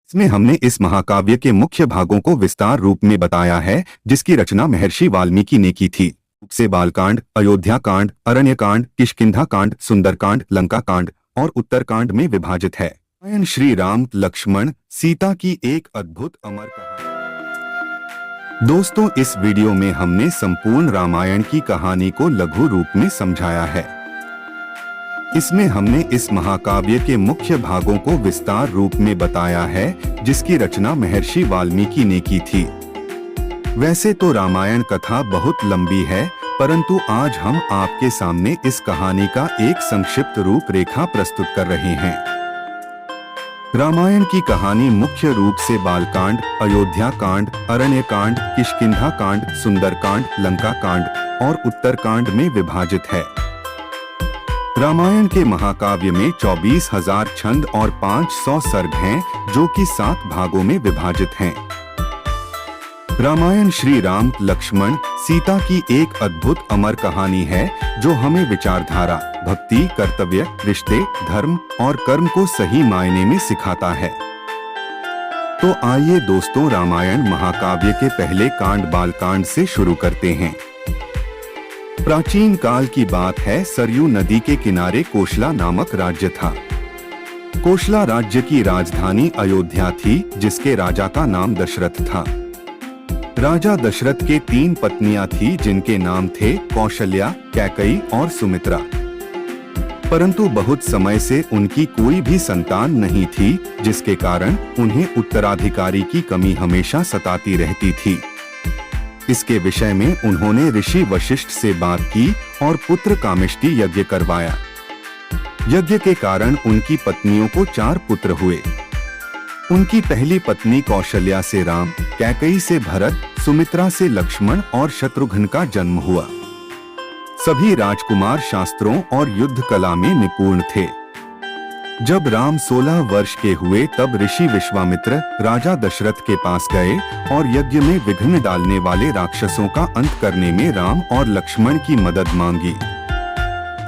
इसमें हमने इस महाकाव्य के मुख्य भागों को विस्तार रूप में बताया है, जिसकी रचना महर्षि वाल्मीकि ने की थी। से बालकांड, अयोध्या कांड, अरण्यकांड, किष्किंधा कांड, सुंदरकांड, लंका कांड और उत्तरकांड में विभाजित है। रामायण श्री राम लक्ष्मण सीता की एक अद्भुत अमर कहानी। दोस्तों, इस वीडियो में हमने संपूर्ण रामायण की कहानी को लघु रूप में समझाया है। इसमें हमने इस महाकाव्य के मुख्य भागों को विस्तार रूप में बताया है, जिसकी रचना महर्षि वाल्मीकि ने की थी। वैसे तो रामायण कथा बहुत लंबी है, परंतु आज हम आपके सामने इस कहानी का एक संक्षिप्त रूपरेखा प्रस्तुत कर रहे हैं। रामायण की कहानी मुख्य रूप से बालकांड, अयोध्या कांड, अरण्यकांड, किष्किंधा कांड, सुंदरकांड, लंका कांड और उत्तरकांड में विभाजित है। रामायण के महाकाव्य में 24,000 छंद और 500 सर्ग हैं, जो कि 7 भागों में विभाजित हैं। रामायण श्री राम लक्ष्मण सीता की एक अद्भुत अमर कहानी है, जो हमें विचारधारा, भक्ति, कर्तव्य, रिश्ते, धर्म और कर्म को सही मायने में सिखाता है। तो आइए दोस्तों, रामायण महाकाव्य के पहले कांड बालकांड से शुरू करते हैं। प्राचीन काल की बात है। सरयू नदी के किनारे कोशला नामक राज्य था। कोशला राज्य की राजधानी अयोध्या थी, जिसके राजा का नाम दशरथ था। राजा दशरथ के 3 पत्नियां थी, जिनके नाम थे कौशल्या, कैकई और सुमित्रा। परंतु बहुत समय से उनकी कोई भी संतान नहीं थी, जिसके कारण उन्हें उत्तराधिकारी की कमी हमेशा सताती रहती थी। इसके विषय में उन्होंने ऋषि वशिष्ठ से बात की और पुत्र कामिष्टि यज्ञ करवाया। यज्ञ के कारण उनकी पत्नियों को 4 पुत्र हुए। उनकी पहली पत्नी कौशल्या से राम, कैकई से भरत, सुमित्रा से लक्ष्मण और शत्रुघ्न का जन्म हुआ। सभी राजकुमार शास्त्रों और युद्ध कला में निपुण थे। जब राम 16 वर्ष के हुए, तब ऋषि विश्वामित्र राजा दशरथ के पास गए और यज्ञ में विघ्न डालने वाले राक्षसों का अंत करने में राम और लक्ष्मण की मदद मांगी।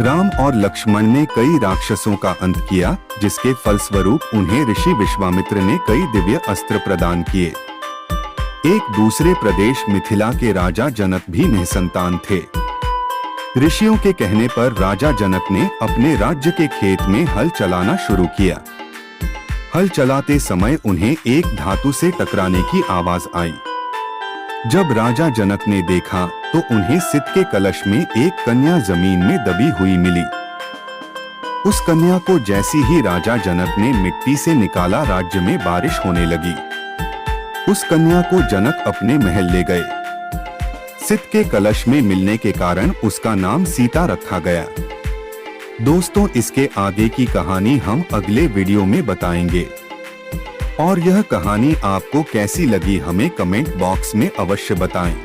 राम और लक्ष्मण ने कई राक्षसों का अंत किया, जिसके फलस्वरूप उन्हें ऋषि विश्वामित्र ने कई दिव्य अस्त्र प्रदान किए। एक दूसरे प्रदेश मिथिला के राजा जनक भी निसंतान थे। ऋषियों के कहने पर राजा जनक ने अपने राज्य के खेत में हल चलाना शुरू किया। हल चलाते समय उन्हें एक धातु से टकराने की आवाज आई। जब राजा जनक ने देखा, तो उन्हें सित के कलश में एक कन्या जमीन में दबी हुई मिली। उस कन्या को जैसी ही राजा जनक ने मिट्टी से निकाला, राज्य में बारिश होने लगी। उस कन्या को जनक अपने महल ले गए। सित के कलश में मिलने के कारण उसका नाम सीता रखा गया। दोस्तों, इसके आगे की कहानी हम अगले वीडियो में बताएंगे। और यह कहानी आपको कैसी लगी, हमें कमेंट बॉक्स में अवश्य बताएं।